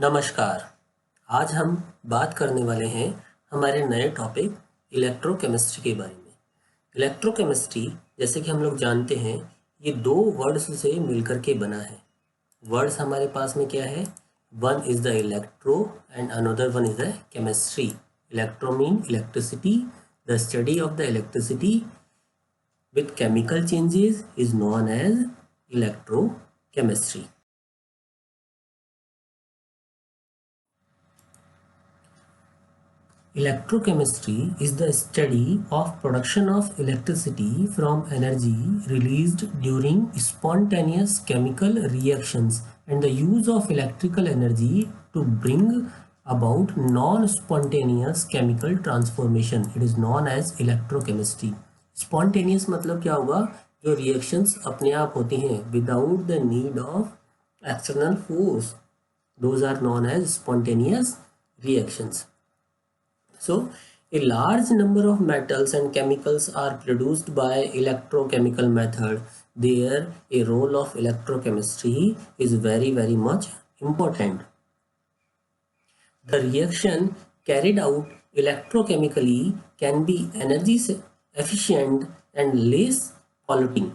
नमस्कार। आज हम बात करने वाले हैं हमारे नए टॉपिक इलेक्ट्रोकेमिस्ट्री के बारे में। इलेक्ट्रोकेमिस्ट्री जैसे कि हम लोग जानते हैं ये दो वर्ड्स से मिलकर के बना है। वर्ड्स हमारे पास में क्या है? One is the electro and another one is the chemistry. Electro mean electricity, the study of the electricity with chemical changes is known as electrochemistry. Electrochemistry is the study of production of electricity from energy released during spontaneous chemical reactions and the use of electrical energy to bring about non-spontaneous chemical transformation. It is known as electrochemistry. Spontaneous मतलब क्या होगा? जो reactions अपने आप होती हैं without the need of external force. Those are known as spontaneous reactions. So, a large number of metals and chemicals are produced by electrochemical method. There, a role of electrochemistry is very much important. The reaction carried out electrochemically can be energy efficient and less polluting.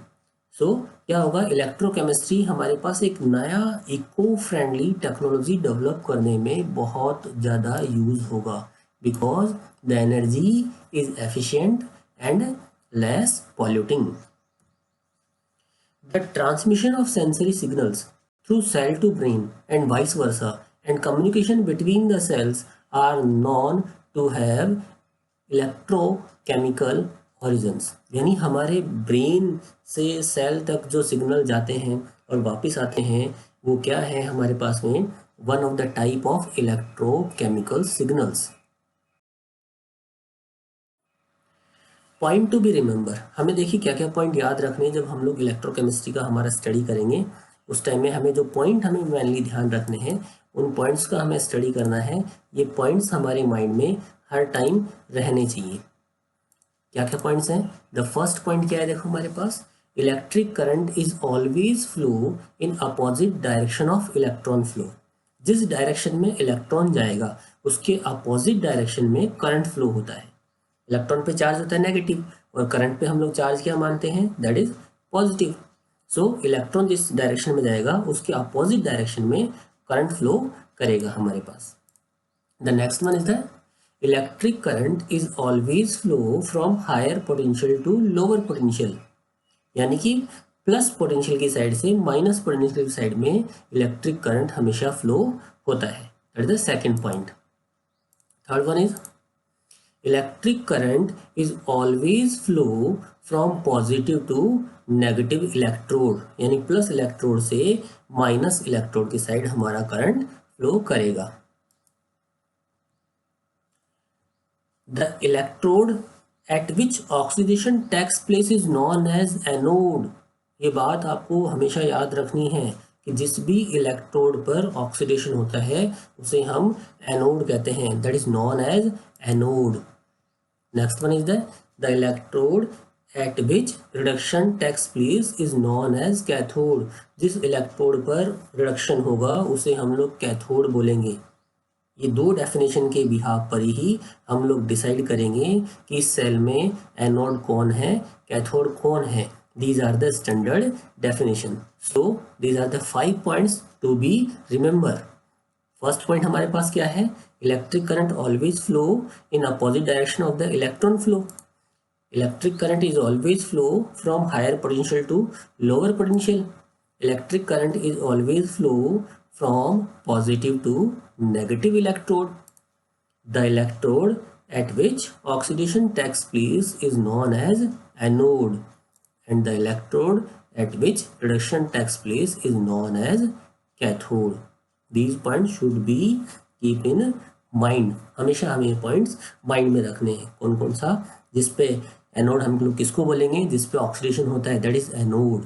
So, क्या होगा? Electrochemistry हमारे पास एक नया eco friendly technology develop करने में बहुत ज़्यादा use होगा because the energy is efficient and less polluting. The transmission of sensory signals through cell to brain and vice versa and communication between the cells are known to have electrochemical origins. यानी हमारे brain से cell तक जो signal जाते हैं और वापस आते हैं वो क्या है हमारे पास में? One of the type of electrochemical signals. Point to be remember, हमें देखिए क्या क्या पॉइंट याद रखने हैं जब हम लोग इलेक्ट्रोकेमिस्ट्री का हमारा स्टडी करेंगे। उस टाइम में हमें जो पॉइंट हमें मेनली ध्यान रखने हैं उन पॉइंट्स का हमें स्टडी करना है। ये पॉइंट्स हमारे माइंड में हर टाइम रहने चाहिए। क्या क्या पॉइंट्स हैं? द फर्स्ट पॉइंट क्या है? देखो हमारे पास electric current is always flow in opposite direction of electron flow. जिस डायरेक्शन में इलेक्ट्रॉन जाएगा उसके अपोजिट डायरेक्शन में करंट फ्लो होता है। इलेक्ट्रॉन पे चार्ज होता है नेगेटिव और करंट पे हम लोग चार्ज क्या मानते हैं? That is positive. So electron जिस डायरेक्शन में जाएगा उसके अपोजिट डायरेक्शन में करंट फ्लो करेगा हमारे पास। The next one is the electric current is always flow from higher potential to lower potential. यानी कि प्लस पोटेंशियल की साइड से माइनस पोटेंशियल की साइड में इलेक्ट्रिक करंट हमेशा फ्लो होता है। That is the second point. Third one is electric current is always flow from positive to negative electrode. यानी प्लस इलेक्ट्रोड से माइनस इलेक्ट्रोड की साइड हमारा करंट फ्लो करेगा। The electrode at which oxidation takes place is known as anode. ये बात आपको हमेशा याद रखनी है कि जिस भी इलेक्ट्रोड पर ऑक्सीडेशन होता है उसे हम एनोड कहते हैं। That is known as anode. Next one is the electrode at which reduction takes place is known as cathode. जिस इलेक्ट्रोड पर रिडक्शन होगा उसे हम लोग कैथोड बोलेंगे। ये दो डेफिनेशन के बिहाफ पर ही हम लोग डिसाइड करेंगे कि इस सेल में एनोड कौन है, कैथोड कौन है। These are the standard definition. So these are the 5 points to be remember. First point हमारे पास क्या है? Electric current always flow in opposite direction of the electron flow. Electric current is always flow from higher potential to lower potential. Electric current is always flow from positive to negative electrode. The electrode at which oxidation takes place is known as anode and the electrode at which reduction takes place is known as cathode. These points should be keep in mind. हमेशा हमें points mind में रखने हैं। कौन कौन सा? जिसपे anode हम लोग किसको बोलेंगे? जिसपे ऑक्सीडेशन होता है, दैट इज एनोड।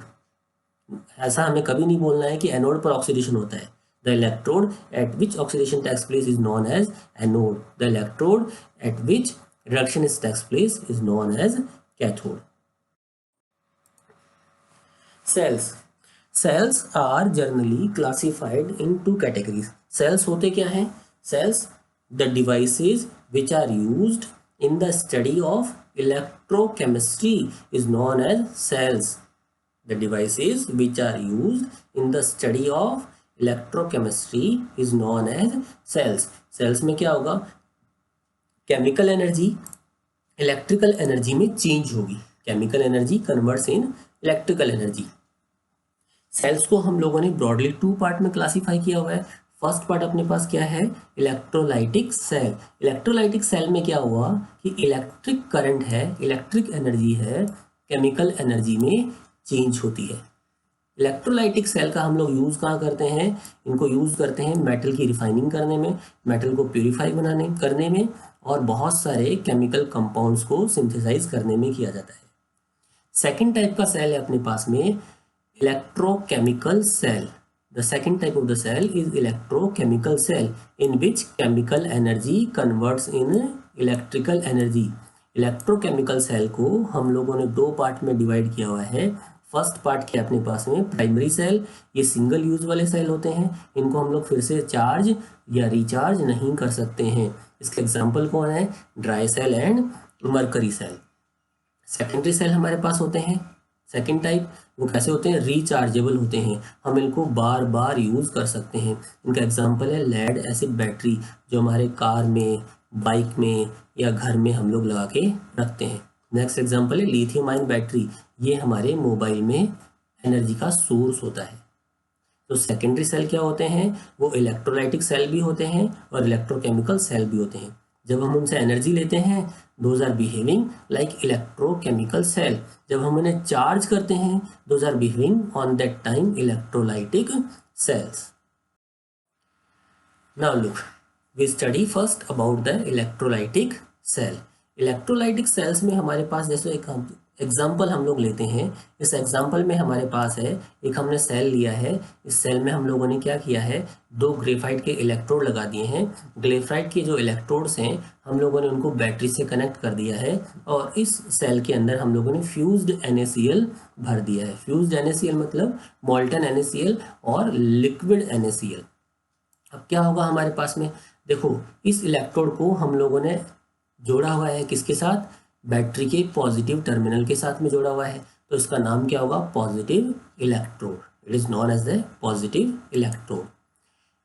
ऐसा हमें कभी नहीं बोलना है कि एनोड पर ऑक्सीडेशन होता है। The electrode at which oxidation takes place is known as anode. The electrode at which reduction is takes place is known as cathode. Cells cells are generally classified in two categories. Cells होते क्या हैं? Cells the devices which are used in the study of electrochemistry is known as cells. The devices which are used in the study of electrochemistry is known as cells. cells में क्या होगा? Chemical energy electrical energy में change होगी। Chemical energy converts in electrical energy. Cells को हम लोगों ने broadly 2 part में क्लासीफाई किया हुआ है। फर्स्ट पार्ट अपने पास क्या है? Electrolytic cell. इलेक्ट्रोलाइटिक सेल में क्या हुआ कि इलेक्ट्रिक करंट है, इलेक्ट्रिक एनर्जी है, केमिकल एनर्जी में चेंज होती है। इलेक्ट्रोलाइटिक सेल का हम लोग यूज़ कहाँ करते हैं? इनको यूज़ करते हैं मेटल की रिफाइनिंग करने में, मेटल को प्यूरिफाई करने में, और बहुत सारे केमिकल कंपाउंड्स को सिंथेसाइज करने में किया जाता है। सेकेंड टाइप का सेल है अपने पास में electrochemical cell. The second type of the cell is electrochemical cell in which chemical energy converts in electrical energy. Electrochemical cell को हम लोगों ने 2 पार्ट में डिवाइड किया हुआ है। फर्स्ट पार्ट क्या अपने पास में? Primary cell. ये सिंगल यूज वाले सेल होते हैं, इनको हम लोग फिर से चार्ज या रिचार्ज नहीं कर सकते हैं। इसके एग्जांपल कौन है? Dry cell and mercury cell. Secondary cell हमारे पास होते हैं सेकेंड टाइप, वो कैसे होते हैं? रिचार्जेबल होते हैं, हम इनको बार बार यूज़ कर सकते हैं। इनका एग्जांपल है लेड एसिड बैटरी, जो हमारे कार में, बाइक में या घर में हम लोग लगा के रखते हैं। नेक्स्ट एग्जांपल है लिथियम आयन बैटरी, ये हमारे मोबाइल में एनर्जी का सोर्स होता है। तो सेकेंडरी सेल क्या होते हैं? वो इलेक्ट्रोलाइटिक सेल भी होते हैं और इलेक्ट्रोकेमिकल सेल भी होते हैं। जब हम उनसे एनर्जी लेते हैं, those are behaving like electrochemical cell. जब हम उन्हें चार्ज करते हैं, those are behaving on that time electrolytic cells. Now look, we study first about the electrolytic cell. Electrolytic cells में हमारे पास जैसे एक एग्जाम्पल हम लोग लेते हैं। इस एग्जाम्पल में हमारे पास है, एक हमने सेल लिया है। इस सेल में हम लोगों ने क्या किया है? 2 ग्रेफाइट के इलेक्ट्रोड लगा दिए हैं। ग्रेफाइट के जो इलेक्ट्रोड्स हैं, हम लोगों ने उनको बैटरी से कनेक्ट कर दिया है, और इस सेल के अंदर हम लोगों ने फ्यूज्ड NaCl भर दिया है। फ्यूज्ड NaCl मतलब मोल्टन NaCl और लिक्विड NaCl। अब क्या होगा हमारे पास में? देखो, इस इलेक्ट्रोड को हम लोगों ने जोड़ा हुआ है किसके साथ? बैटरी के पॉजिटिव टर्मिनल के साथ में जोड़ा हुआ है, तो इसका नाम क्या होगा? Positive electrode. It is known as the positive electrode.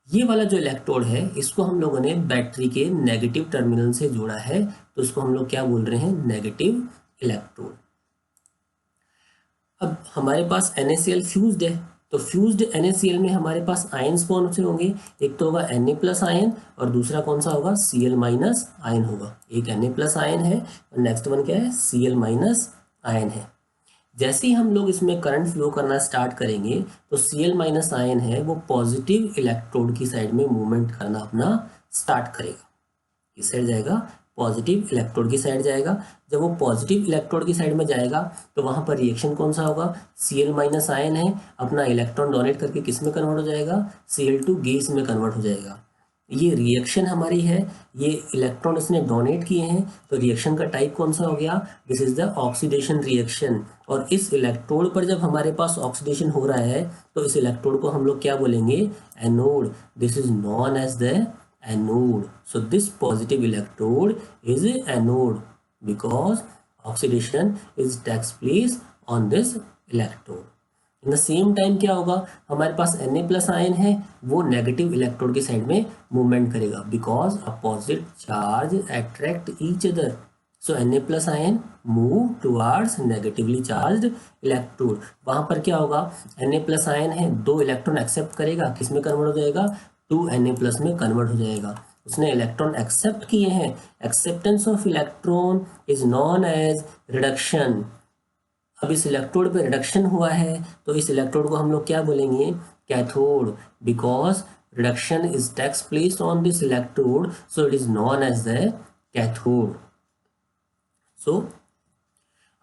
ये वाला जो इलेक्ट्रोड है, इसको हम लोगों ने बैटरी के नेगेटिव टर्मिनल से जोड़ा है, तो इसको हम लोग क्या बोल रहे हैं? Negative electrode. अब हमारे पास NaCl फ्यूज्ड है, तो फ्यूज्ड NaCl में हमारे पास आयन्स कौन से होंगे? एक तो होगा Na+ आयन, और दूसरा कौन सा होगा? Cl- आयन होगा। एक Na+ आयन है और नेक्स्ट वन क्या है? Cl- आयन है। जैसे ही हम लोग इसमें करंट फ्लो करना स्टार्ट करेंगे, तो Cl- आयन है वो पॉजिटिव इलेक्ट्रोड की साइड में मूवमेंट करना अपना स्टार्ट करेगा। किस साइड जाएगा? पॉजिटिव इलेक्ट्रोड की साइड जाएगा। जब वो पॉजिटिव इलेक्ट्रोड की साइड में जाएगा, तो वहां पर रिएक्शन कौन सा होगा? Cl- आयन है, अपना इलेक्ट्रॉन डोनेट करके किस में कन्वर्ट हो जाएगा? Cl2 गैस में कन्वर्ट हो जाएगा। ये रिएक्शन हमारी है, ये इलेक्ट्रॉन इसने डोनेट किए हैं, तो रिएक्शन का टाइप कौन सा हो गया? This is the oxidation reaction. और इस इलेक्ट्रोड पर जब हमारे पास ऑक्सीडेशन हो रहा है, तो इस इलेक्ट्रोड को हम लोग क्या बोलेंगे? Anode. This is known as the anode. So this positive electrode is a anode because oxidation takes place on this electrode. In the same time क्या होगा? हमारे पास Na+ आयन है, वो नेगेटिव इलेक्ट्रोड की साइड में मूवमेंट करेगा, because opposite charge attract each other. So Na+ ion move towards negatively charged electrode. वहां पर क्या होगा? Na+ आयन है, 2 इलेक्ट्रॉन एक्सेप्ट करेगा, किस में कन्वर्ट हो जाएगा? 2Na+ में कन्वर्ट हो जाएगा। उसने इलेक्ट्रॉन एक्सेप्ट किए हैं। Acceptance of electron is known as reduction. अब इस इलेक्ट्रोड पे रिडक्शन हुआ है, तो इस इलेक्ट्रोड को हम लोग क्या बोलेंगे? Cathode, because reduction is takes place on this electrode, so it is known as the cathode. So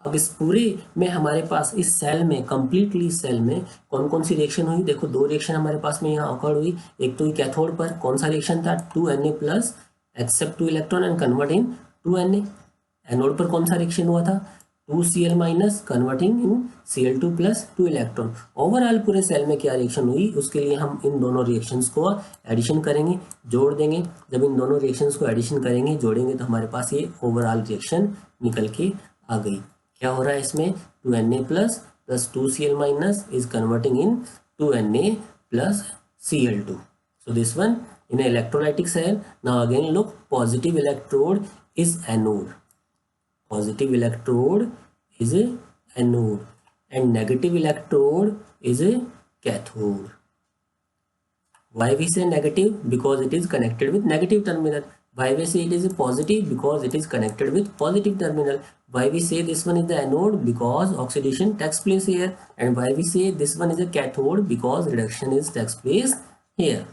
अब इस पूरे में हमारे पास इस सेल में, कंप्लीटली सेल में कौन कौन सी रिएक्शन हुई? देखो, 2 रिएक्शन हमारे पास में यहाँ ऑकर हुई। एक तो कैथोड पर कौन सा रिएक्शन था? 2Na+ accept 2 electron and convert in 2Na। Anode पर कौन सा रिएक्शन हुआ था? 2Cl minus converting in Cl2 plus 2 electron. Overall पूरे सेल में क्या रिएक्शन हुई उसके लिए हम इन दोनों रिएक्शंस को एडिशन करेंगे, जोड़ देंगे। जब इन दोनों रिएक्शंस को एडिशन करेंगे, जोड़ेंगे, तो हमारे पास ये ओवरऑल रिएक्शन निकल के आ गई। क्या हो रहा है इसमें, 2Na plus 2Cl minus is converting in 2Na plus Cl2. So this one in an electrolytic cell. Now again look, positive electrode is anode. Positive electrode is a anode and negative electrode is a cathode. Why we say negative? Because it is connected with negative terminal. Why we say it is a positive? Because it is connected with positive terminal. Why we say this one is the anode? Because oxidation takes place here. And why we say this one is a cathode? Because reduction is takes place here.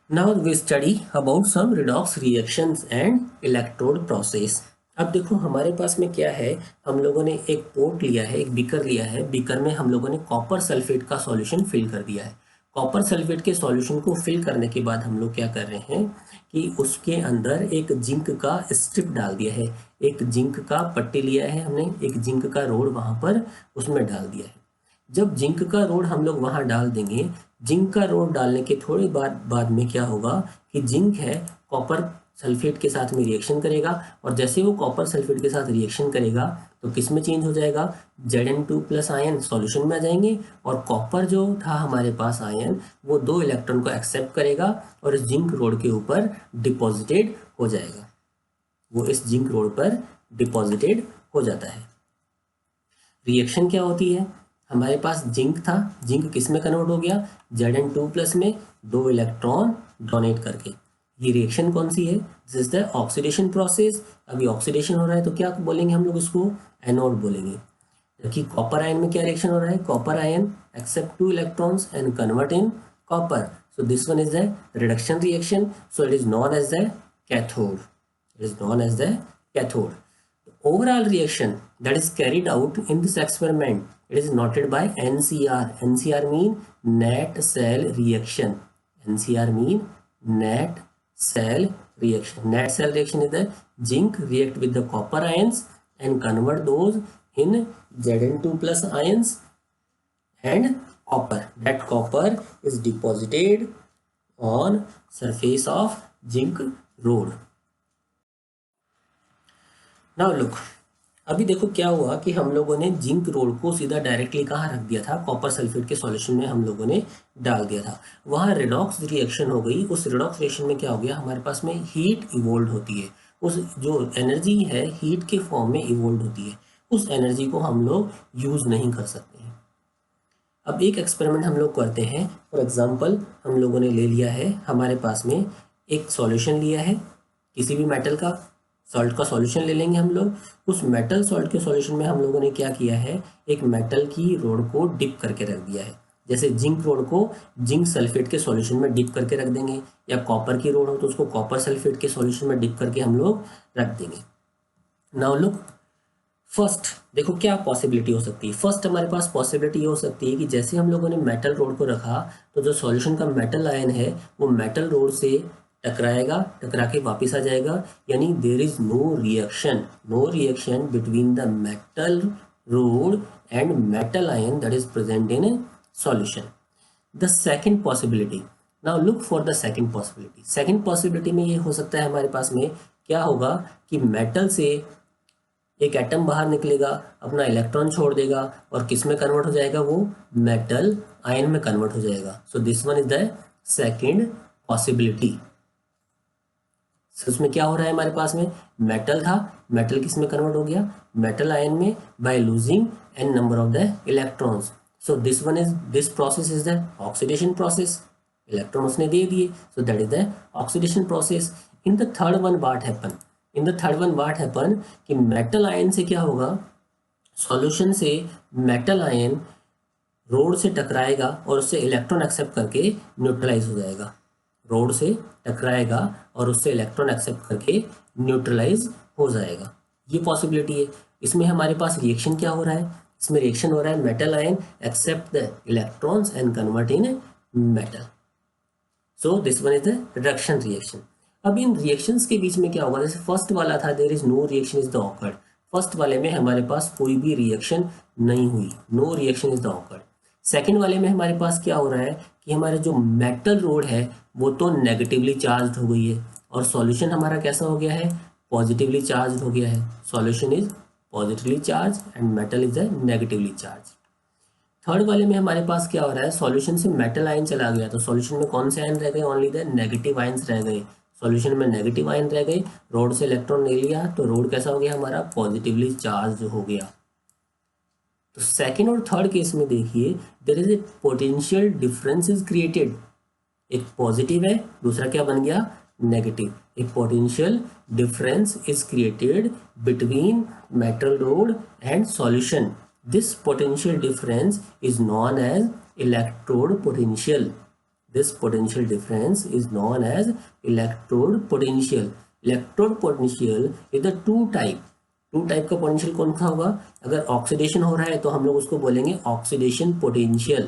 Now we study about some redox reactions and electrode process. अब देखो हमारे पास में क्या है, हम लोगों ने एक पोर्ट लिया है, एक बीकर लिया है। बीकर में हम लोगों ने कॉपर सल्फेट का सॉल्यूशन फिल कर दिया है। कॉपर सल्फेट के सॉल्यूशन को फिल करने के बाद हम लोग क्या कर रहे हैं कि उसके अंदर एक जिंक का स्ट्रिप डाल दिया है, एक जिंक का पट्टी लिया है हमने, एक जिंक का रोड वहाँ पर उसमें डाल दिया है। जब जिंक का रोड हम लोग वहाँ डाल देंगे, जिंक का रोड डालने के थोड़ी बाद में क्या होगा कि जिंक है कॉपर सल्फेट के साथ में रिएक्शन करेगा, और जैसे वो कॉपर सल्फेट के साथ रिएक्शन करेगा तो किस में चेंज हो जाएगा, Zn2 प्लस आयन सॉल्यूशन में आ जाएंगे, और कॉपर जो था हमारे पास आयन वो 2 इलेक्ट्रॉन को एक्सेप्ट करेगा और इस जिंक रोड के ऊपर डिपॉजिटेड हो जाएगा। वो इस जिंक रोड पर डिपॉजिटेड हो जाता है। रिएक्शन क्या होती है, हमारे पास जिंक था, जिंक किस में कन्वर्ट हो गया, Zn2 प्लस में 2 इलेक्ट्रॉन डोनेट करके। ये रिएक्शन कौन सी है, this is the oxidation process. अभी ऑक्सीडेशन हो रहा है तो क्या बोलेंगे हम लोग इसको, एनोड बोलेंगे। जबकि कॉपर आयन में क्या रिएक्शन हो रहा है, copper ion accept 2 electrons and convert in copper, so this one is the reduction reaction, so it is known as the cathode, it is known as the cathode. Overall reaction that is carried out in this experiment, it is noted by NCR. NCR mean net cell reaction. NCR mean net cell reaction. Net cell reaction is the zinc react with the copper ions and convert those in Zn2 plus ions and copper. That copper is deposited on surface of zinc rod. Now look, अभी देखो क्या हुआ कि हम लोगों ने zinc road को सीधा डायरेक्टली कहाँ रख दिया था, कॉपर सल्फेट के सॉल्यूशन में हम लोगों ने डाल दिया था। वहाँ रिडॉक्स रिएक्शन हो गई। उस रिडॉक्स रिएक्शन में क्या हो गया, हमारे पास में हीट इवोल्व होती है। उस जो एनर्जी है हीट के फॉर्म में इवोल्व होती है, उस एनर्जी को हम लोग यूज़ नहीं कर सकते हैं। अब एक एक्सपेरिमेंट हम लोग करते हैं। फॉर एग्जाम्पल हम लोगों ने ले लिया है, हमारे पास में एक सॉल्यूशन लिया है, किसी भी मेटल का सॉल्ट का सॉल्यूशन ले लेंगे हम लोग। उस मेटल सॉल्ट के सॉल्यूशन में हम लोगों ने क्या किया है, एक मेटल की रोड को डिप करके रख दिया है। जैसे जिंक रोड को जिंक सल्फेट के सॉल्यूशन में डिप करके रख देंगे, या कॉपर की रोड हो तो उसको कॉपर सल्फेट के सॉल्यूशन में डिप करके हम लोग रख देंगे। नाउ लुक, फर्स्ट देखो क्या पॉसिबिलिटी हो सकती है। फर्स्ट हमारे पास पॉसिबिलिटी ये हो सकती है कि जैसे हम लोगों ने मेटल रोड को रखा तो जो सॉल्यूशन का मेटल आयन है वो मेटल रोड से टकराएगा, टकरा के वापस आ जाएगा, यानी there is no reaction between the metal rod and metal ion that is present in a solution. The second possibility, now look for the second possibility. Second possibility में ये हो सकता है हमारे पास में क्या होगा कि मेटल से एक एटम बाहर निकलेगा, अपना इलेक्ट्रॉन छोड़ देगा और किस में कन्वर्ट हो जाएगा, वो मेटल आयन में कन्वर्ट हो जाएगा। सो this one is the second possibility. उसमें क्या हो रहा है, हमारे पास में मेटल था, मेटल किस में कन्वर्ट हो गया, मेटल आयन में, by losing n number of the electrons. So this process is the oxidation process, electron उसने दे दिए, सो that is the oxidation process. In the third one what happen, कि metal ion से क्या होगा, solution से metal ion road से टकराएगा और उससे इलेक्ट्रॉन एक्सेप्ट करके न्यूट्रलाइज हो जाएगा। रोड से टकराएगा और उससे इलेक्ट्रॉन एक्सेप्ट करके न्यूट्रलाइज हो जाएगा, ये पॉसिबिलिटी है। इसमें हमारे पास रिएक्शन क्या हो रहा है, इसमें रिएक्शन हो रहा है metal ion accept the electrons and convert in metal. So this one is the reduction reaction. अब इन रिएक्शंस के बीच में क्या होगा, जैसे फर्स्ट वाला था there is no reaction is the occurred, first वाले में हमारे पास कोई भी रिएक्शन नहीं हुई, no reaction is the occurred. Second वाले में हमारे पास क्या हो रहा है कि हमारे जो मेटल रोड है वो तो नेगेटिवली चार्ज हो गई है और सॉल्यूशन हमारा कैसा हो गया है, पॉजिटिवली चार्ज हो गया है। Solution is positively charge and metal is the negatively charge. Third वाले में हमारे पास क्या हो रहा है, सॉल्यूशन से मेटल आयन चला गया तो सॉल्यूशन में कौन से आयन रह गए, ओनली द नेगेटिव आयंस रह गए। सॉल्यूशन में नेगेटिव आयन रह गए, रोड से इलेक्ट्रॉन ले लिया तो रोड कैसा हो गया हमारा, पॉजिटिवली चार्ज हो गया। तो सेकंड और थर्ड केस में देखिए there is a potential difference is created, एक पॉजिटिव है दूसरा क्या बन गया, नेगेटिव। एक potential difference is created between metal rod and solution. This potential difference is known as electrode potential. This potential difference is known as electrode potential. Electrode potential is the two type. Two type का potential कौन सा होगा, अगर oxidation हो रहा है तो हम लोग उसको बोलेंगे ऑक्सीडेशन पोटेंशियल,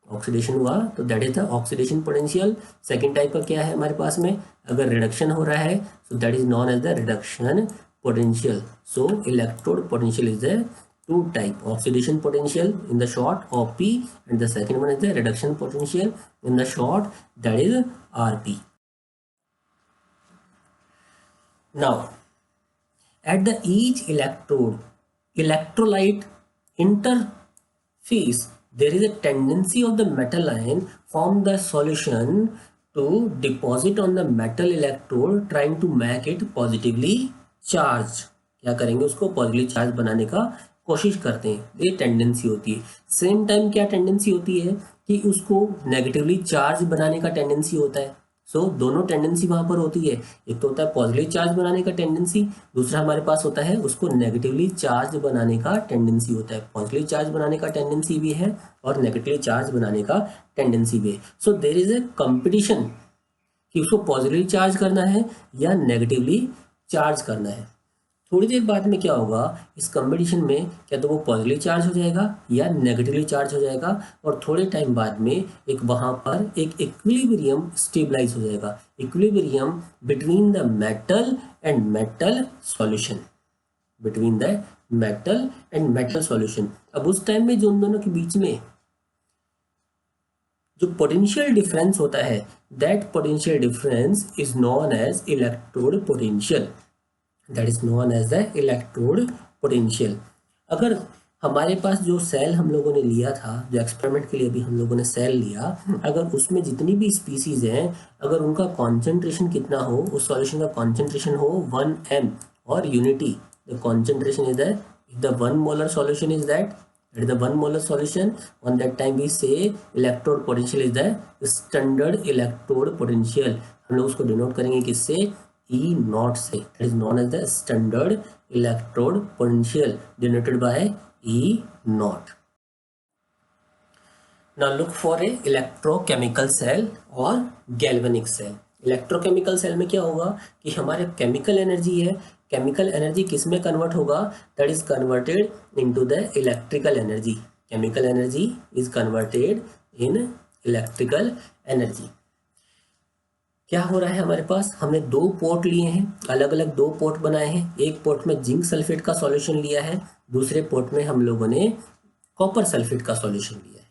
ऑक्सीडेशन हुआ तो that is the oxidation potential. Second type का क्या है हमारे पास में, अगर रिडक्शन हो रहा है so that is known as the reduction potential. So electrode potential is the two type, oxidation potential in the short OP and the second one is the reduction potential in the short, that is RP. Now at the each electrode electrolyte interface there is a tendency of the metal ion from the solution to deposit on the metal electrode trying to make it positively charged। क्या करेंगे, उसको positively charge बनाने का कोशिश करते हैं, ये tendency होती है। सेम टाइम क्या टेंडेंसी होती है कि उसको नेगेटिवली चार्ज बनाने का टेंडेंसी होता है। सो दोनों टेंडेंसी वहां पर होती है, एक तो होता है पॉजिटिवली चार्ज बनाने का टेंडेंसी, दूसरा हमारे पास होता है उसको नेगेटिवली चार्ज बनाने का टेंडेंसी होता है। पॉजिटिवली चार्ज बनाने का टेंडेंसी भी है और नेगेटिवली चार्ज बनाने का टेंडेंसी भी है। So there is a competition कि उसको पॉजिटिवली चार्ज करना है या नेगेटिवली चार्ज करना है। थोड़ी देर बाद में क्या होगा, इस कंपटीशन में क्या तो वो पॉजिटिवली चार्ज हो जाएगा या नेगेटिवली चार्ज हो जाएगा और थोड़े टाइम बाद में एक वहाँ पर एक इक्विलिब्रियम स्टेबलाइज हो जाएगा, equilibrium between the metal and metal solution, between the metal and metal solution. अब उस टाइम में जो उन दोनों के बीच में जो पोटेंशियल डिफरेंस होता है, that potential difference is known as electrode potential, that is known as the electrode potential. अगर हमारे पास जो सेल हम लोगों ने लिया था, जो एक्सपेरिमेंट के लिए भी हम लोगों ने सेल लिया, अगर उसमें जितनी भी स्पीसीज हैं अगर उनका कॉन्सेंट्रेशन कितना हो, उस सॉल्यूशन का कॉन्सेंट्रेशन हो 1m और unity, the concentration is the 1 molar solution is that is the 1 molar solution, on that time we say electrode potential is the standard electrode potential। हम लोग उसको डिनोट करेंगे किससे, E naught से, that is known as the standard electrode potential denoted by E naught। Now look for a electrochemical cell और galvanic cell। Electrochemical cell में क्या होगा कि हमारे केमिकल एनर्जी है, केमिकल एनर्जी किस में कन्वर्ट होगा, that is converted into the electrical energy. Chemical energy is converted in electrical energy. क्या हो रहा है हमारे पास, हमने दो पोर्ट लिए हैं, अलग अलग दो पोर्ट बनाए हैं। एक पोर्ट में जिंक सल्फेट का सॉल्यूशन लिया है, दूसरे पोर्ट में हम लोगों ने कॉपर सल्फेट का सॉल्यूशन लिया है।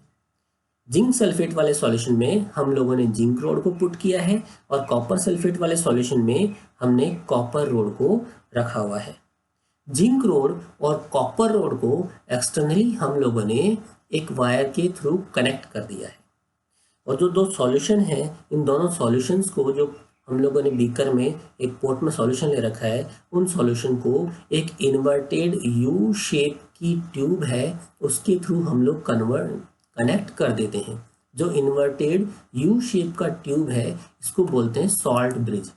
जिंक सल्फेट वाले सॉल्यूशन में हम लोगों ने जिंक रोड को पुट किया है और कॉपर सल्फेट वाले सॉल्यूशन में हमने कॉपर रोड को रखा हुआ है। जिंक रोड और कॉपर रोड को एक्सटर्नली हम लोगों ने एक वायर के थ्रू कनेक्ट कर दिया है और जो दो सॉल्यूशन है, इन दोनों सॉल्यूशंस को जो हम लोगों ने बीकर में एक पोर्ट में सॉल्यूशन ले रखा है, उन सॉल्यूशन को एक इन्वर्टेड यू शेप की ट्यूब है उसके थ्रू हम लोग कनेक्ट कर देते हैं। जो इन्वर्टेड यू शेप का ट्यूब है इसको बोलते हैं सॉल्ट ब्रिज।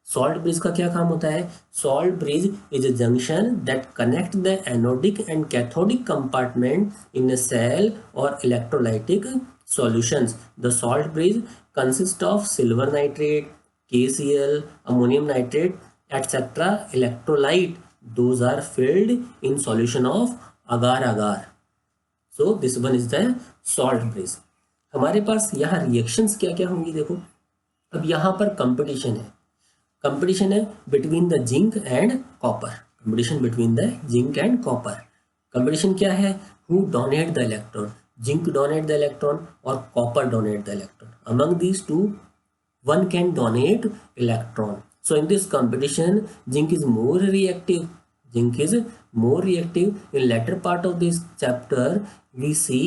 सॉल्ट ब्रिज का क्या काम होता है, salt bridge is a junction that connect the anodic and cathodic compartment in a cell और electrolytic solutions। The salt bridge consists of silver nitrate, KCl, ammonium nitrate, etc. electrolyte. Those are filled in solution of agar-agar। So this one is the salt bridge। हमारे पास यहाँ reactions क्या क्या होंगी देखो। अब यहाँ पर कंपटीशन है, कंपटीशन है between the zinc and copper, competition between the zinc and copper. Competition क्या है? Who donate the electron, zinc donate the electron और copper donate the electron. Among these two one can donate electron. So in this competition, zinc is more reactive. Zinc is more reactive. In latter part of this chapter, we see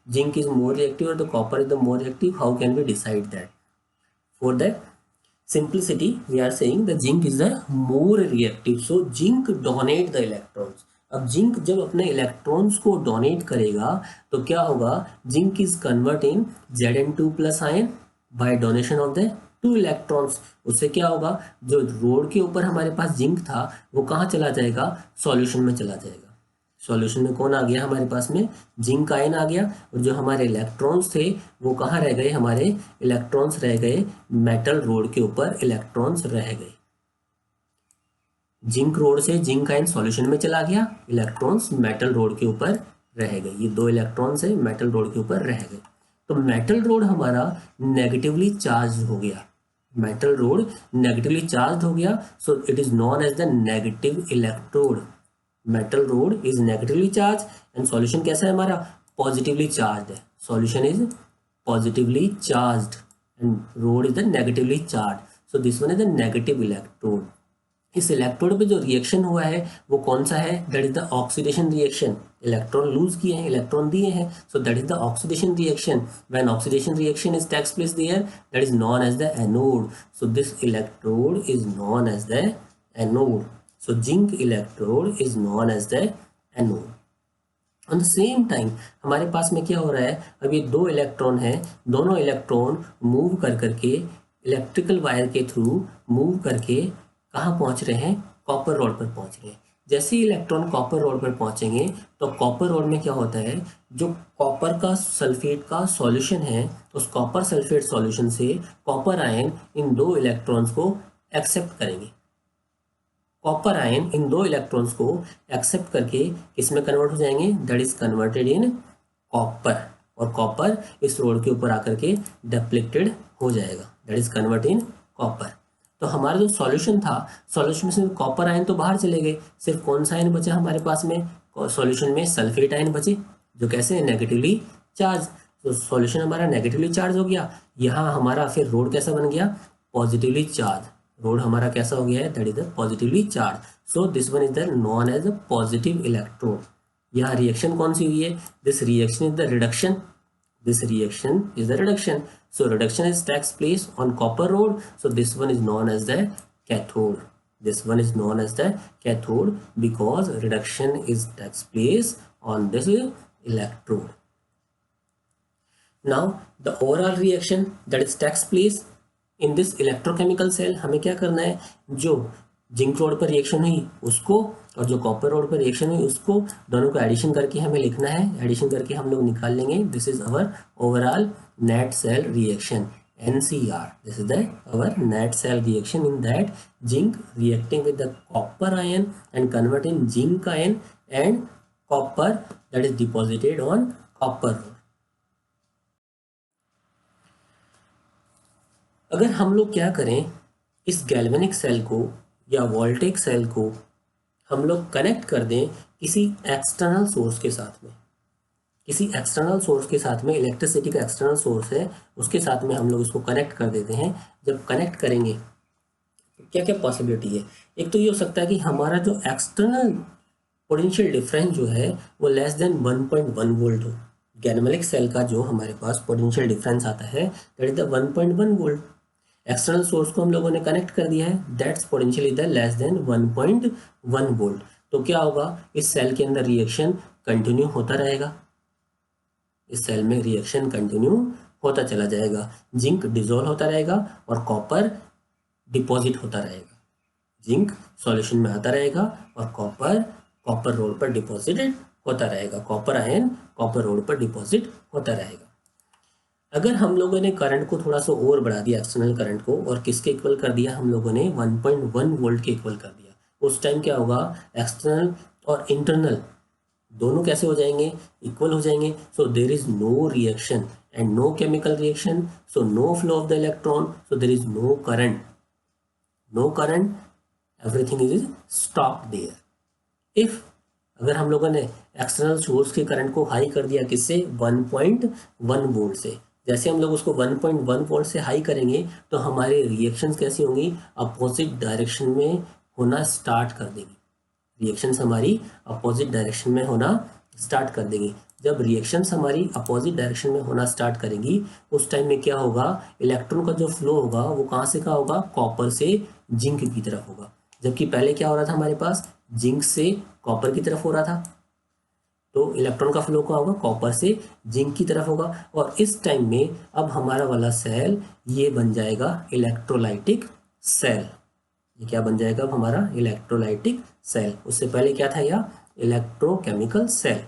zinc is more reactive or the copper is the more reactive. How can we decide that? For that simplicity, we are saying the zinc is the more reactive. So zinc donate the electrons. अब zinc जब अपने electrons को donate करेगा तो क्या होगा? Zinc is convert in Zn2 plus ion bye donation of the 2 electrons. उससे क्या होगा? जो रोड के ऊपर हमारे पास जिंक था वो कहाँ चला जाएगा? सॉल्यूशन में चला जाएगा। सॉल्यूशन में कौन आ गया हमारे पास में? जिंक आयन आ गया। और जो हमारे इलेक्ट्रॉन्स थे वो कहाँ रह गए? हमारे इलेक्ट्रॉन्स रह गए मेटल रोड के ऊपर, इलेक्ट्रॉन्स रह गए। जिंक रोड से जिंक आयन सॉल्यूशन में चला गया, इलेक्ट्रॉन्स मेटल रोड के ऊपर रह गए। ये 2 इलेक्ट्रॉन्स है मेटल रोड के ऊपर रह गए। तो मेटल रोड हमारा नेगेटिवली चार्ज हो गया, मेटल रोड नेगेटिवली चार्ज हो गया। So it is known as the negative electrode. Metal rod is negatively charge and solution कैसा है हमारा? पॉजिटिवली चार्ज है। Solution is positively charge and rod is the negatively charge. So this one is the negative electrode. इस electrode पे जो reaction हुआ है वो कौन सा है? That is the oxidation reaction. Electron lose किए हैं, इलेक्ट्रॉन दिए हैं, so that is the oxidation reaction. When oxidation reaction is takes place there, that is known as the anode. So this electrode is known as the anode. So zinc electrode is known as the anode. On the same time हमारे पास में क्या हो रहा है? अब ये 2 electron है, दोनों इलेक्ट्रॉन मूव कर करके इलेक्ट्रिकल वायर के थ्रू मूव करके कहाँ पहुँच रहे हैं? कॉपर रोड पर पहुँच रहे हैं। जैसे ही इलेक्ट्रॉन कॉपर रोड पर पहुँचेंगे तो कॉपर रोड में क्या होता है? जो कॉपर का सल्फेट का सॉल्यूशन है, उस कॉपर सल्फेट सॉल्यूशन से कॉपर आयन इन 2 इलेक्ट्रॉन्स को एक्सेप्ट करेंगे। कॉपर आयन इन 2 इलेक्ट्रॉन्स को एक्सेप्ट करके किस में कन्वर्ट हो जाएंगे? That is converted in copper. और कॉपर इस रोड के ऊपर आकर के डिप्लेक्टेड हो जाएगा, that is convert in copper. तो हमारा जो सॉल्यूशन था, सॉल्यूशन में से कॉपर आयन तो बाहर चले गए, सिर्फ कौन सा आयन बचा हमारे पास में? सॉल्यूशन में सल्फेट आयन बचे, जो कैसे है? Negatively charge. तो सॉल्यूशन हमारा नेगेटिवली चार्ज हो गया। यहाँ हमारा फिर रोड कैसा बन गया? Positively charge. रोड हमारा कैसा हो गया है? That is the positively charge. So this one is the known as the positive electrode. यहाँ रिएक्शन कौन सी हुई है? This reaction is the reduction. This reaction is the reduction. So reduction is takes place on copper rod. So this one is known as the cathode. This one is known as the cathode because reduction is takes place on this electrode. Now the overall reaction that is takes place in this electrochemical cell, हमें क्या करना है? जो zinc road पर reaction हुई उसको और जो कॉपर रोड पर रिएक्शन हुई उसको, दोनों को एडिशन करके हमें लिखना है। एडिशन करके हम लोग निकाल लेंगे। This is our overall net cell reaction, NCR. This is the our net cell reaction. In that, zinc reacting with the copper ion and converting zinc ion and copper that is deposited on copper road. अगर हम लोग क्या करें, इस galvanic cell को या वोल्टेक cell को हम लोग कनेक्ट कर दें किसी एक्सटर्नल सोर्स के साथ में, किसी एक्सटर्नल सोर्स के साथ में, इलेक्ट्रिसिटी का एक्सटर्नल सोर्स है उसके साथ में हम लोग इसको कनेक्ट कर देते हैं। जब कनेक्ट करेंगे तो क्या क्या पॉसिबिलिटी है? एक तो ये हो सकता है कि हमारा जो एक्सटर्नल पोटेंशियल डिफरेंस जो है वो लेस देन 1.1 वोल्ट हो। गैल्वेनिक सेल का जो हमारे पास पोटेंशियल डिफरेंस आता है that is the 1.1 volt. External source को हम लोगों ने कनेक्ट कर दिया है, that's potential is the less than 1.1 volt. तो क्या होगा? इस सेल के अंदर रिएक्शन कंटिन्यू होता रहेगा, इस सेल में रिएक्शन कंटिन्यू होता चला जाएगा। जिंक डिसॉल्व होता रहेगा और कॉपर डिपॉजिट होता रहेगा। जिंक सॉल्यूशन में आता रहेगा और कॉपर रोड पर डिपॉजिटेड होता रहेगा। कॉपर आयन कॉपर रोड पर डिपॉजिट होता रहेगा। अगर हम लोगों ने करंट को थोड़ा सा और बढ़ा दिया, एक्सटर्नल करंट को, और किसके इक्वल कर दिया? हम लोगों ने 1.1 वोल्ट के इक्वल कर दिया। उस टाइम क्या होगा? एक्सटर्नल और इंटरनल दोनों कैसे हो जाएंगे? इक्वल हो जाएंगे। So there is no reaction and no chemical reaction, so no flow of the electron, so there is no current. No current, everything is stop there. If अगर हम लोगों ने एक्सटर्नल सोर्स के करंट को high कर दिया, किससे, 1.1 volt से, जैसे हम लोग उसको 1.1 वोल्ट से हाई करेंगे तो हमारे रिएक्शंस कैसी होंगी, अपोजिट डायरेक्शन में होना स्टार्ट कर देगी। रिएक्शंस हमारी अपोजिट डायरेक्शन में होना स्टार्ट कर देंगी। जब रिएक्शंस हमारी अपोजिट डायरेक्शन में होना स्टार्ट करेंगी, उस टाइम में क्या होगा, इलेक्ट्रॉन का जो फ्लो होगा वो कहाँ से का होगा, कॉपर से जिंक की तरफ होगा। जबकि पहले क्या हो रहा था, हमारे पास जिंक से कॉपर की तरफ हो रहा था, तो इलेक्ट्रॉन का फ्लो क्या होगा, कॉपर से जिंक की तरफ होगा। और इस टाइम में अब हमारा वाला सेल ये बन जाएगा इलेक्ट्रोलाइटिक सेल। ये क्या बन जाएगा अब हमारा, इलेक्ट्रोलाइटिक सेल। उससे पहले क्या था, यह electrochemical cell.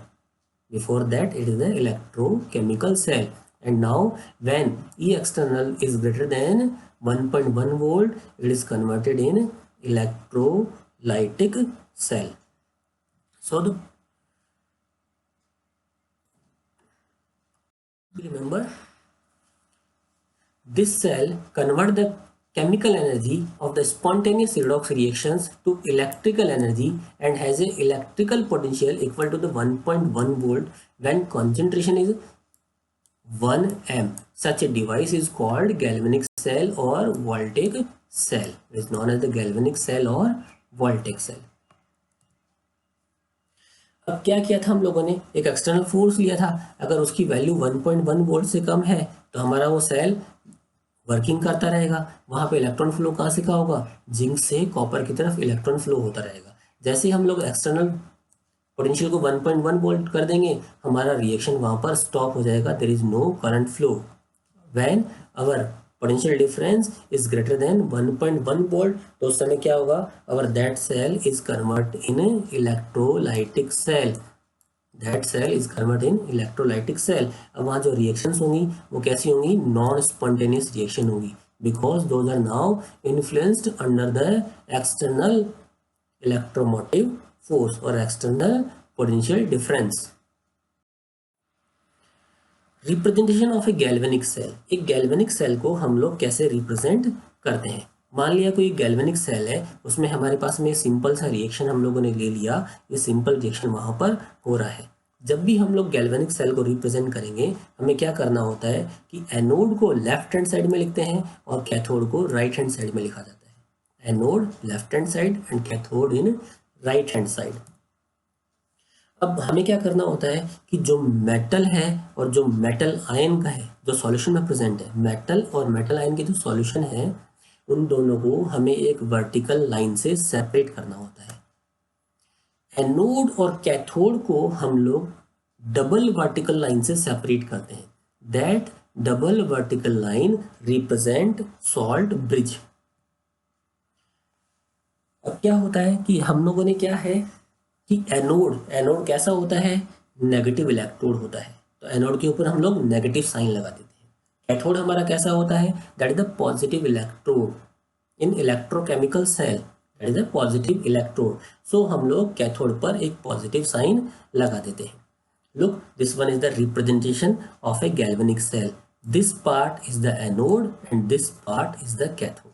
Before that it is the electrochemical cell. And now when E external is greater than 1.1 volt, it is converted in electrolytic cell. So remember, this cell convert the chemical energy of the spontaneous redox reactions to electrical energy and has a electrical potential equal to the 1.1 volt when concentration is 1 m. Such a device is called galvanic cell or voltaic cell. It is known as the galvanic cell or voltaic cell. अब क्या किया था हम लोगों ने, एक external force लिया था, अगर उसकी वैल्यू 1.1 वोल्ट से कम है तो हमारा वो सेल वर्किंग करता रहेगा। वहाँ पे इलेक्ट्रॉन फ्लो कहाँ से का होगा, जिंक से कॉपर की तरफ इलेक्ट्रॉन फ्लो होता रहेगा। जैसे ही हम लोग एक्सटर्नल पोटेंशियल को 1.1 वोल्ट कर देंगे, हमारा रिएक्शन वहाँ पर स्टॉप हो जाएगा, there is no current flow. When our potential difference is greater than 1.1 volt, तो उस समय क्या होगा, our that cell is convert in electrolytic cell. That cell is convert in electrolytic cell. अब वहाँ जो रिएक्शंस होंगी वो कैसी होंगी, नॉन स्पॉन्टेनियस रिएक्शन होंगी, because those are now influenced under the external electromotive force और external potential difference. Representation of a galvanic cell. एक गैल्वेनिक सेल को हम लोग कैसे रिप्रेजेंट करते हैं, मान लिया कोई गैल्वेनिक सेल है, उसमें हमारे पास में सिंपल सा रिएक्शन हम लोगों ने ले लिया, ये सिंपल रिएक्शन वहाँ पर हो रहा है। जब भी हम लोग गैल्वेनिक सेल को रिप्रेजेंट करेंगे, हमें क्या करना होता है कि एनोड को लेफ्ट हैंड साइड में लिखते हैं और कैथोड को राइट हैंड साइड में लिखा जाता है। Anode left hand side and cathode in right hand side. अब हमें क्या करना होता है कि जो मेटल है और जो मेटल आयन का है, जो सॉल्यूशन में प्रेजेंट है, मेटल और मेटल आयन के जो सॉल्यूशन है, उन दोनों को हमें एक वर्टिकल लाइन से सेपरेट करना होता है। एनोड और कैथोड को हम लोग डबल वर्टिकल लाइन से सेपरेट करते हैं। That double vertical line represent salt bridge. अब क्या होता है कि हम लोगों ने क्या है कि एनोड एनोड कैसा होता है, नेगेटिव इलेक्ट्रोड होता है, तो एनोड के ऊपर हम लोग नेगेटिव साइन लगा देते हैं। कैथोड हमारा कैसा होता है, that is the positive electrode in electrochemical cell, that is the positive electrode. So हम लोग कैथोड पर एक पॉजिटिव साइन लगा देते हैं। Look, this one is the representation of a galvanic cell. This part is the anode and this part is the cathode.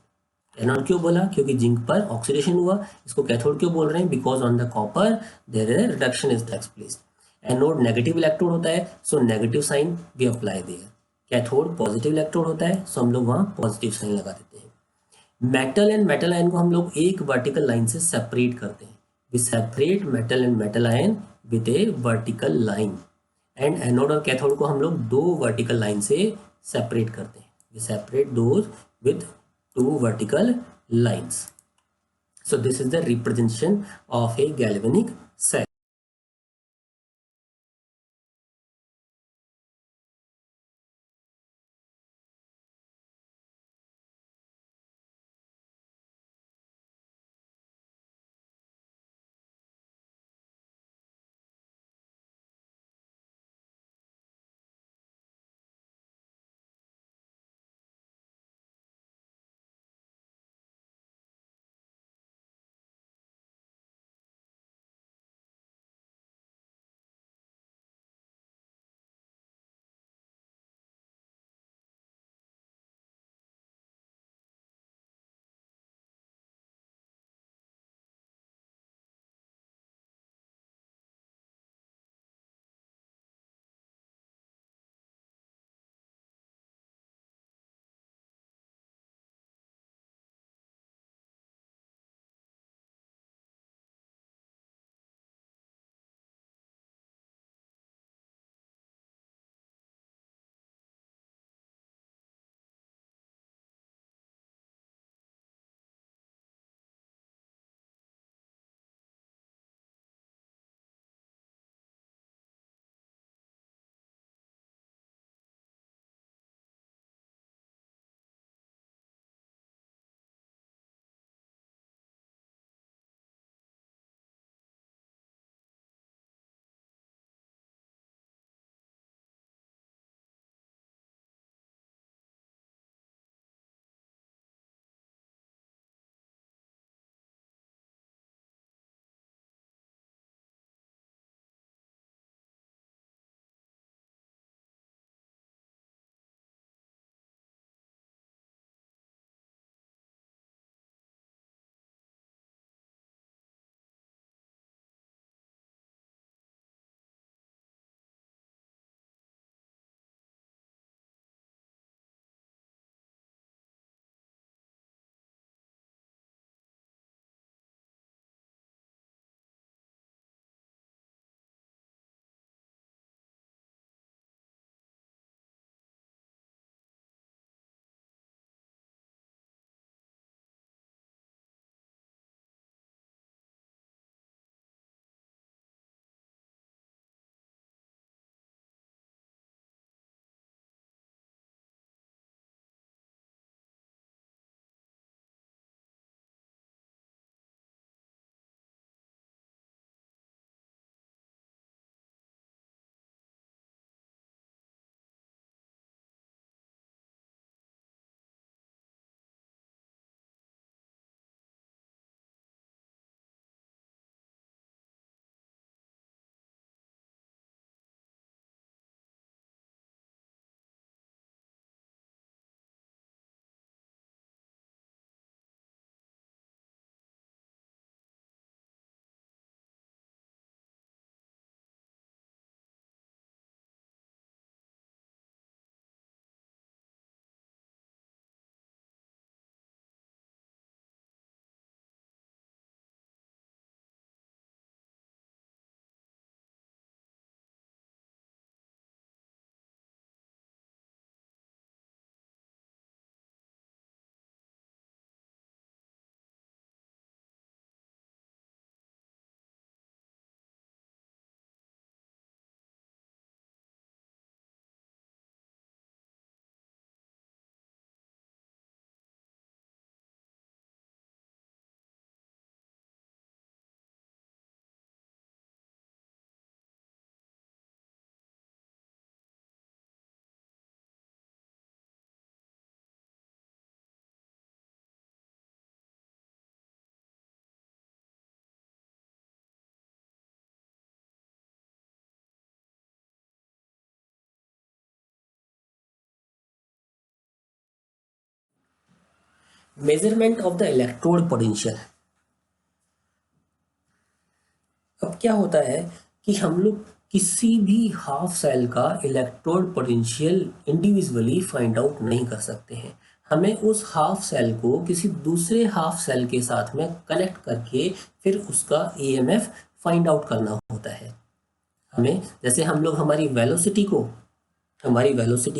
Anode क्यों बोला, क्योंकि जिंक पर ऑक्सीडेशन हुआ। इसको कैथोड क्यों बोल रहे हैं, because on the copper there is reduction is takes place. Anode negative electrode होता है, so negative sign we apply there. Cathode positive electrode होता है, सो हम लोग वहाँ पॉजिटिव साइन लगा देते हैं। मेटल एंड मेटल आयन को हम लोग एक वर्टिकल लाइन से सेपरेट करते हैं। We separate metal and metal ion with a vertical line. And anode और कैथोड को हम लोग दो वर्टिकल लाइन से सेपरेट करते हैं। We separate those with two vertical lines. So this is the representation of a galvanic cell. Measurement of the electrode potential. अब क्या होता है कि हम लोग किसी भी हाफ सेल का electrode potential individually find out नहीं कर सकते हैं। हमें उस हाफ सेल को किसी दूसरे हाफ सेल के साथ में कनेक्ट करके फिर उसका ईएमएफ फाइंड आउट करना होता है। हमें जैसे हम लोग हमारी वेलोसिटी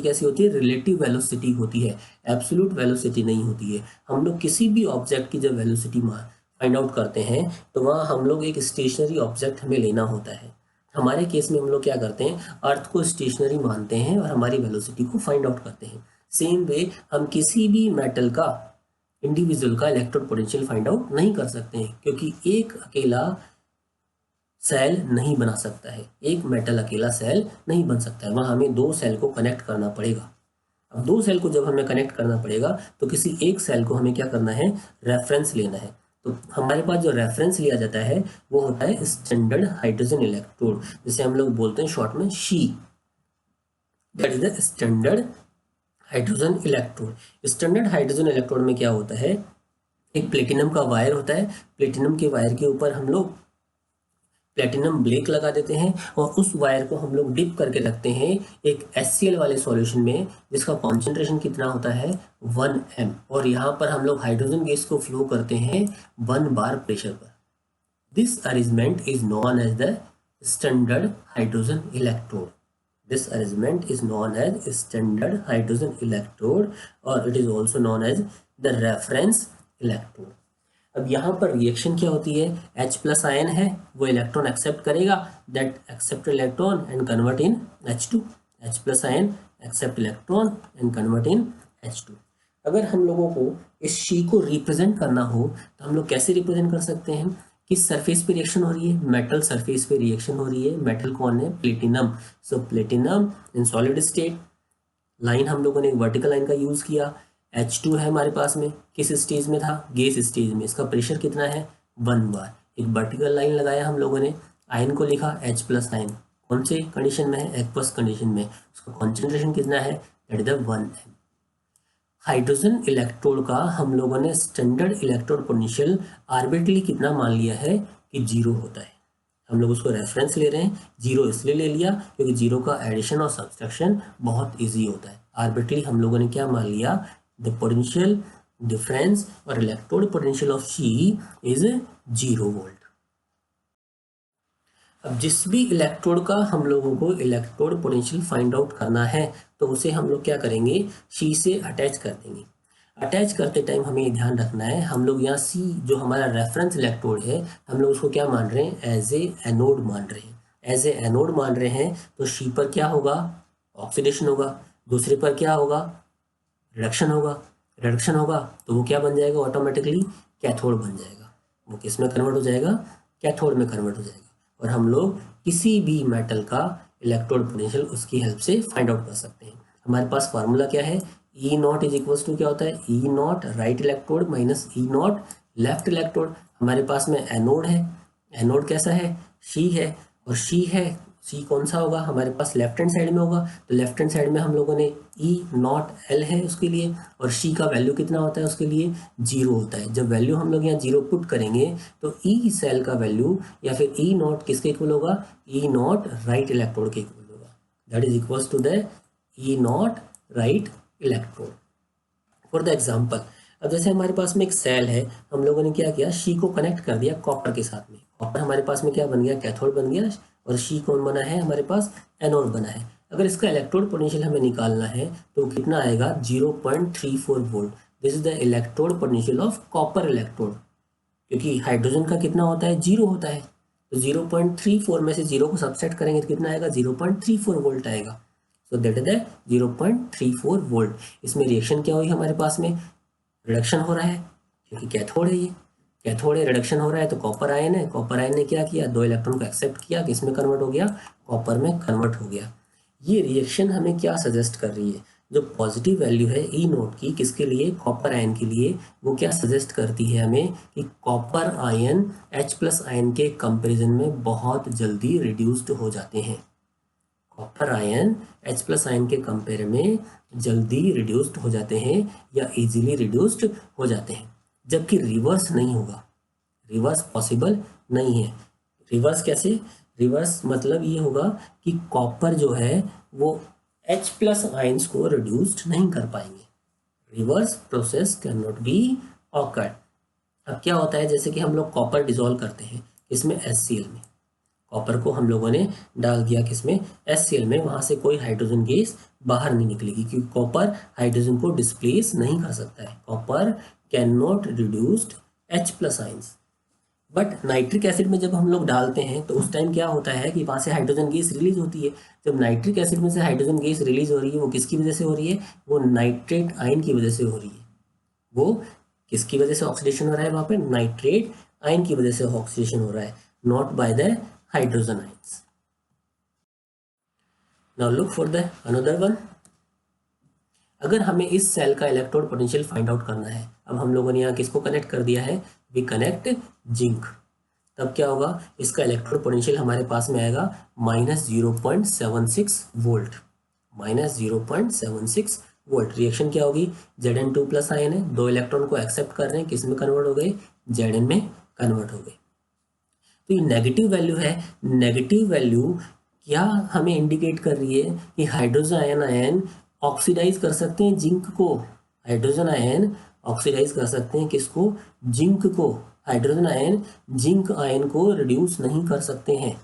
कैसी होती है, रिलेटिव वेलोसिटी होती है, एब्सोल्यूट वेलोसिटी नहीं होती है। हम लोग किसी भी ऑब्जेक्ट की जब वेलोसिटी फाइंड आउट करते हैं तो वहाँ हम लोग एक स्टेशनरी ऑब्जेक्ट हमें लेना होता है। हमारे केस में हम लोग क्या करते हैं, अर्थ को स्टेशनरी मानते हैं और हमारी वेलोसिटी को फाइंड आउट करते हैं। सेम वे हम किसी भी मेटल का इंडिविजुअल का इलेक्ट्रोड पोटेंशियल फाइंड आउट नहीं कर सकते हैं, क्योंकि एक अकेला सेल नहीं बना सकता है, एक मेटल अकेला सेल नहीं बन सकता है। वहाँ हमें दो सेल को कनेक्ट करना पड़ेगा। अब दो सेल को जब हमें कनेक्ट करना पड़ेगा तो किसी एक सेल को हमें क्या करना है, रेफरेंस लेना है। तो हमारे पास जो रेफरेंस लिया जाता है वो होता है स्टैंडर्ड हाइड्रोजन इलेक्ट्रोड, जिसे हम लोग बोलते हैं शॉर्ट में she. That is the standard hydrogen electrode. Standard hydrogen electrode में क्या होता है, एक प्लेटिनम का वायर होता है। प्लेटिनम के वायर के ऊपर हम लोग प्लेटिनम ब्लेक लगा देते हैं और उस वायर को हम लोग डिप करके रखते हैं एक HCl वाले सॉल्यूशन में, जिसका कॉन्सेंट्रेशन कितना होता है 1 m, और यहाँ पर हम लोग हाइड्रोजन गैस को फ्लो करते हैं 1 बार प्रेशर पर। This arrangement is known as the standard hydrogen electrode. This arrangement is known as standard hydrogen electrode or it is also known as the reference electrode. अब यहाँ पर reaction क्या होती है, H प्लस आयन है वो electron accept करेगा, that accept electron and convert in H2। H plus ion accept electron and convert in H2। अगर हम लोगों को इस शी को रिप्रेजेंट करना हो तो हम लोग कैसे रिप्रेजेंट कर सकते हैं, किस सरफेस पे रिएक्शन हो रही है, मेटल सरफेस पे रिएक्शन हो रही है। मेटल कौन है, platinum. So platinum in solid state, line हम लोगों ने एक वर्टिकल लाइन का यूज किया। H2 है हमारे पास में, किस स्टेज में था, गैस स्टेज में। इसका प्रेशर कितना है 1 बार। एक वर्टिकल लाइन लगाया हम लोगों ने, आयन को लिखा H प्लस आयन, कौन से कंडीशन में है, एक्वस कंडीशन में। उसका कॉन्सेंट्रेशन कितना है, that is the 1 m। Hydrogen electrode का हम लोगों ने स्टैंडर्ड इलेक्ट्रोड पोटेंशियल आर्बिट्रली कितना मान लिया है कि 0 होता है। हम लोग उसको रेफरेंस ले रहे हैं, 0 इसलिए ले लिया क्योंकि 0 का एडिशन और सब्सट्रैक्शन बहुत इजी होता है। आर्बिट्रली हम लोगों ने क्या मान लिया, द पोटेंशियल डिफरेंस और electrode potential of she is 0 volt. अब जिस भी इलेक्ट्रोड का हम लोगों को इलेक्ट्रोड पोटेंशियल फाइंड आउट करना है तो उसे हम लोग क्या करेंगे, शी से अटैच कर देंगे। अटैच करते टाइम हमें ये ध्यान रखना है, हम लोग यहाँ सी जो हमारा रेफरेंस इलेक्ट्रोड है हम लोग उसको क्या मान रहे हैं, एज ए एनोड मान रहे हैं। एज ए एनोड मान रहे हैं तो शी पर क्या होगा, ऑक्सीडेशन होगा। दूसरे पर क्या होगा, रिडक्शन होगा। रिडक्शन होगा तो वो क्या बन जाएगा, ऑटोमेटिकली कैथोड बन जाएगा। वो किस में कन्वर्ट हो जाएगा, कैथोड में कन्वर्ट हो जाएगा। और हम लोग किसी भी मेटल का इलेक्ट्रोड पोटेंशियल उसकी हेल्प से फाइंड आउट कर सकते हैं। हमारे पास फार्मूला क्या है, E naught is equal to क्या होता है, E naught right electrode minus E naught left electrode. हमारे पास में एनोड है, एनोड कैसा है, शी है, और शी है, सी कौन सा होगा हमारे पास लेफ्ट हैंड साइड में होगा। तो लेफ्ट हैंड साइड में हम लोगों ने ई नॉट एल है उसके लिए, और शी का वैल्यू कितना होता है उसके लिए 0 होता है। जब वैल्यू हम लोग यहाँ 0 पुट करेंगे तो ई सेल का वैल्यू या फिर ई नॉट किसके इक्वल होगा, ई नॉट राइट इलेक्ट्रोड के इक्वल होगा। That is equal to the E naught right electrode. For the example, अब जैसे हमारे पास में एक सेल है, हम लोगों ने क्या किया, शी को कनेक्ट कर दिया कॉपर के साथ में। कॉपर हमारे पास में क्या बन गया, कैथोड बन गया, और शी कौन बना है हमारे पास, एनोड बना है। अगर इसका इलेक्ट्रोड पोटेंशियल हमें निकालना है तो कितना आएगा, 0.34 volt. This is the electrode potential of copper electrode, क्योंकि हाइड्रोजन का कितना होता है 0 होता है। तो 0.34 में से 0 को सबसेट करेंगे तो कितना आएगा, 0.34 वोल्ट आएगा। सो दैट इज द 0.34 वोल्ट। इसमें रिएक्शन क्या हुई हमारे पास में, रिडक्शन हो रहा है क्योंकि कैथोड है, ये कैथोड है, रिडक्शन हो रहा है। तो कॉपर आयन है, कॉपर आयन ने क्या किया, 2 इलेक्ट्रॉन को एक्सेप्ट किया, किसमें कन्वर्ट हो गया, कॉपर में कन्वर्ट हो गया। ये रिएक्शन हमें क्या सजेस्ट कर रही है, जो पॉजिटिव वैल्यू है ई नोट की, किसके लिए, कॉपर आयन के लिए, वो क्या सजेस्ट करती है हमें कि copper ion H plus ion के कंपेरिजन में बहुत जल्दी रिड्यूस्ड हो जाते हैं। Copper ion H plus ion के कंपेयर में जल्दी रिड्यूस्ड हो जाते हैं या इजीली रिड्यूस्ड हो जाते हैं, जबकि रिवर्स नहीं होगा, रिवर्स पॉसिबल नहीं है। रिवर्स कैसे? रिवर्स मतलब ये होगा कि कॉपर जो है वो H प्लस आयंस को रिड्यूस्ड नहीं कर पाएंगे। Reverse process can not be awkward. अब क्या होता है, जैसे कि हम लोग कॉपर डिजोल्व करते हैं इसमें HCl में, कॉपर को हम लोगों ने डाल दिया किसमें, HCl में, वहां से कोई हाइड्रोजन गैस बाहर नहीं निकलेगी क्योंकि कॉपर हाइड्रोजन को डिस्प्लेस नहीं कर सकता है। Copper can not reduced H plus ions. But nitric acid में जब हम लोग डालते हैं तो उस टाइम क्या होता है कि वहाँ से हाइड्रोजन गैस रिलीज होती है। जब नाइट्रिक एसिड में से हाइड्रोजन गैस रिलीज हो रही है वो किसकी वजह से हो रही है, वो नाइट्रेट आयन की वजह से हो रही है। वो किसकी वजह से ऑक्सीडेशन हो रहा है, वहाँ पे नाइट्रेट आयन की वजह से ऑक्सीडेशन हो रहा है, not by the hydrogen ions. Now look for the another one. अगर हमें इस सेल का इलेक्ट्रोड पोटेंशियल फाइंड आउट करना है, अब हम लोगों ने यहाँ किसको कनेक्ट कर दिया है, वी कनेक्ट जिंक। तब क्या होगा, इसका इलेक्ट्रोड पोटेंशियल हमारे पास में आएगा -0.76 वोल्ट, -0.76 वोल्ट। रिएक्शन क्या होगी, Zn2 प्लस आयन है, 2 इलेक्ट्रॉन को एक्सेप्ट कर रहे हैं, किस में कन्वर्ट हो गए, Zn में कन्वर्ट हो गए। तो ये नेगेटिव वैल्यू है। नेगेटिव वैल्यू क्या हमें इंडिकेट कर रही है कि हाइड्रोजन आयन ऑक्सीडाइज कर सकते हैं जिंक को। हाइड्रोजन आयन ऑक्सीडाइज कर सकते हैं किसको, जिंक को। हाइड्रोजन आयन जिंक आयन को रिड्यूस नहीं कर सकते हैं।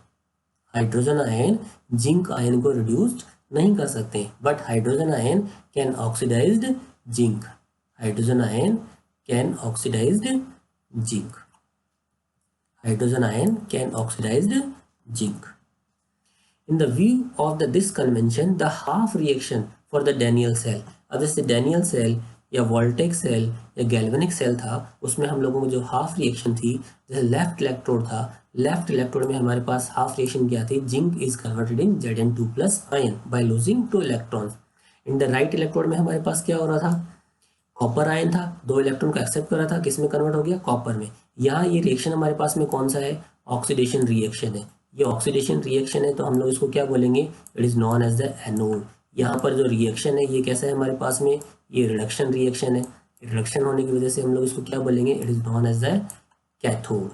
हाइड्रोजन आयन जिंक आयन को रिड्यूस नहीं कर सकते, but hydrogen ion can oxidized zinc. Hydrogen ion can oxidized zinc. Hydrogen ion can oxidized zinc. In the view of this convention, the half reaction for the Daniell cell, अब जैसे Daniell cell या वोल्टेक cell या galvanic cell था, उसमें हम लोगों को जो हाफ रिएक्शन थी, जैसे लेफ्ट इलेक्ट्रोड था, लेफ्ट इलेक्ट्रोड में हमारे पास हाफ रिएक्शन क्या थी, zinc is converted in Zn2 plus ion by losing 2 electrons. In the right electrode में हमारे पास क्या हो रहा था, कॉपर आयन था, 2 इलेक्ट्रॉन को एक्सेप्ट कर रहा था, किस में कन्वर्ट हो गया, कॉपर में। यहाँ ये रिएक्शन हमारे पास में कौन सा है, ऑक्सीडेशन रिएक्शन है। ये ऑक्सीडेशन रिएक्शन है तो हम लोग इसको क्या बोलेंगे, it is known as the anode. यहाँ पर जो रिएक्शन है ये कैसा है हमारे पास में, ये रिडक्शन रिएक्शन है। रिडक्शन होने की वजह से हम लोग इसको क्या बोलेंगे, it is known as the cathode.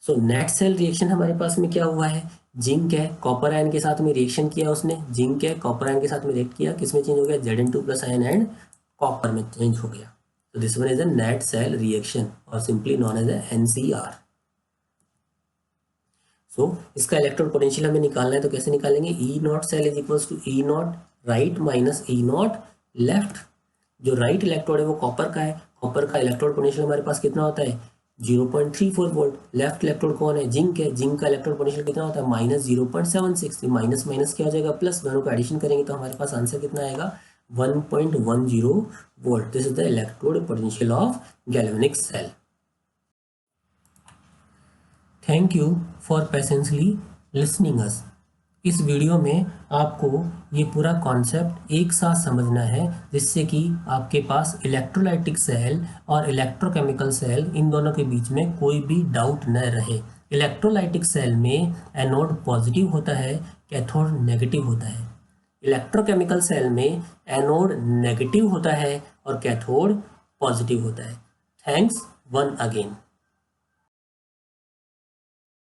So net cell reaction हमारे पास में क्या हुआ है, जिंक है, कॉपर आयन के साथ में रिएक्शन किया उसने, जिंक है, कॉपर आयन के साथ में रिएक्ट किया, किसमें चेंज हो गया, Zn2 plus ion and copper में चेंज हो गया। तो this one is a net cell reaction और simply known as a NCR। सो इसका इलेक्ट्रोड पोटेंशियल हमें निकालना है तो कैसे निकालेंगे, E naught cell is equals to E naught right minus E naught left. जो राइट इलेक्ट्रोड है वो कॉपर का है, कॉपर का इलेक्ट्रोड पोटेंशियल हमारे पास कितना होता है, 0.34 वोल्ट। लेफ्ट इलेक्ट्रोड कौन है, जिंक है, जिंक का इलेक्ट्रोड पोटेंशियल कितना होता है, -0.76। माइनस माइनस क्या हो जाएगा, प्लस, दोनों का एडिशन करेंगे तो हमारे पास आंसर कितना आएगा, 1.10 volt. This is the electrode potential of galvanic cell. Thank you for patiently listening us. इस वीडियो में आपको ये पूरा कॉन्सेप्ट एक साथ समझना है, जिससे कि आपके पास इलेक्ट्रोलाइटिक सेल और इलेक्ट्रोकेमिकल सेल इन दोनों के बीच में कोई भी डाउट न रहे। इलेक्ट्रोलाइटिक सेल में एनोड पॉजिटिव होता है, कैथोड नेगेटिव होता है। इलेक्ट्रोकेमिकल सेल में एनोड नेगेटिव होता है और कैथोड पॉजिटिव होता है। Thanks one again.